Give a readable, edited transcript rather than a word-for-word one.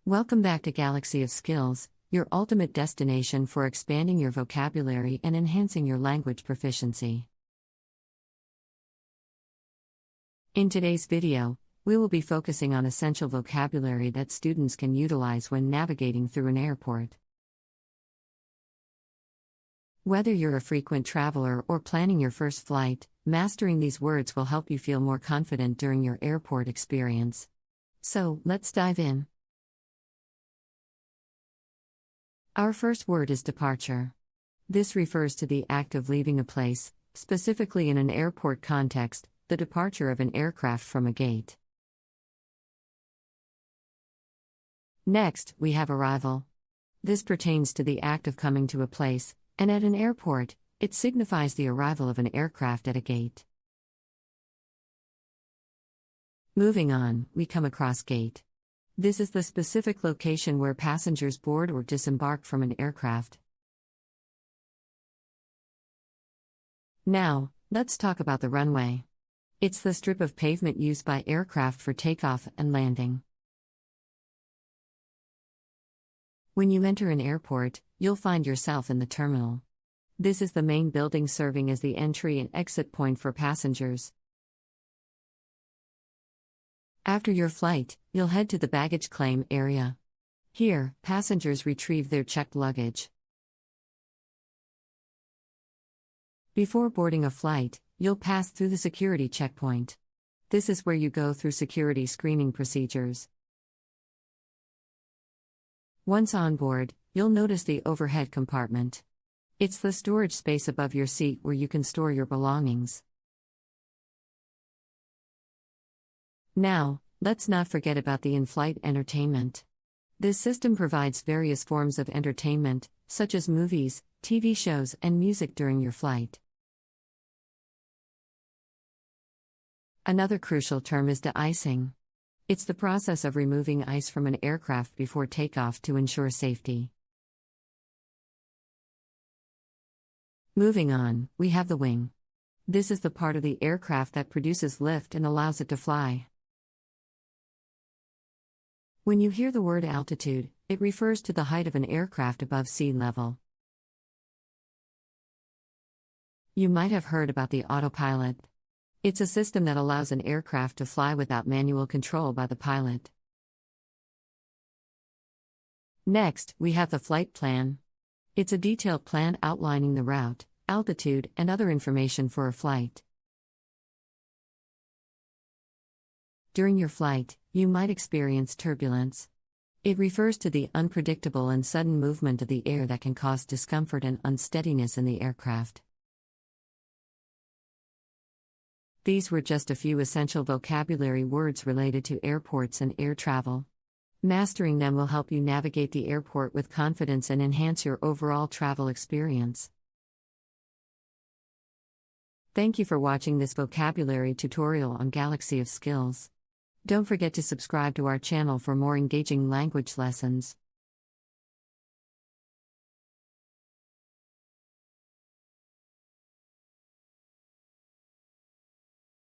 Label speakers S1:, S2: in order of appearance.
S1: Welcome back to Galaxy of Skills, your ultimate destination for expanding your vocabulary and enhancing your language proficiency. In today's video, we will be focusing on essential vocabulary that students can utilize when navigating through an airport. Whether you're a frequent traveler or planning your first flight, mastering these words will help you feel more confident during your airport experience. So, let's dive in. Our first word is departure. This refers to the act of leaving a place, specifically in an airport context, the departure of an aircraft from a gate. Next, we have arrival. This pertains to the act of coming to a place, and at an airport, it signifies the arrival of an aircraft at a gate. Moving on, we come across gate. This is the specific location where passengers board or disembark from an aircraft. Now, let's talk about the runway. It's the strip of pavement used by aircraft for takeoff and landing. When you enter an airport, you'll find yourself in the terminal. This is the main building serving as the entry and exit point for passengers. After your flight, you'll head to the baggage claim area. Here, passengers retrieve their checked luggage. Before boarding a flight, you'll pass through the security checkpoint. This is where you go through security screening procedures. Once on board, you'll notice the overhead compartment. It's the storage space above your seat where you can store your belongings. Now, let's not forget about the in-flight entertainment. This system provides various forms of entertainment, such as movies, TV shows, and music during your flight. Another crucial term is de-icing. It's the process of removing ice from an aircraft before takeoff to ensure safety. Moving on, we have the wing. This is the part of the aircraft that produces lift and allows it to fly. When you hear the word altitude, it refers to the height of an aircraft above sea level. You might have heard about the autopilot. It's a system that allows an aircraft to fly without manual control by the pilot. Next, we have the flight plan. It's a detailed plan outlining the route, altitude, and other information for a flight. During your flight, you might experience turbulence. It refers to the unpredictable and sudden movement of the air that can cause discomfort and unsteadiness in the aircraft. These were just a few essential vocabulary words related to airports and air travel. Mastering them will help you navigate the airport with confidence and enhance your overall travel experience. Thank you for watching this vocabulary tutorial on Galaxy of Skills. Don't forget to subscribe to our channel for more engaging language lessons.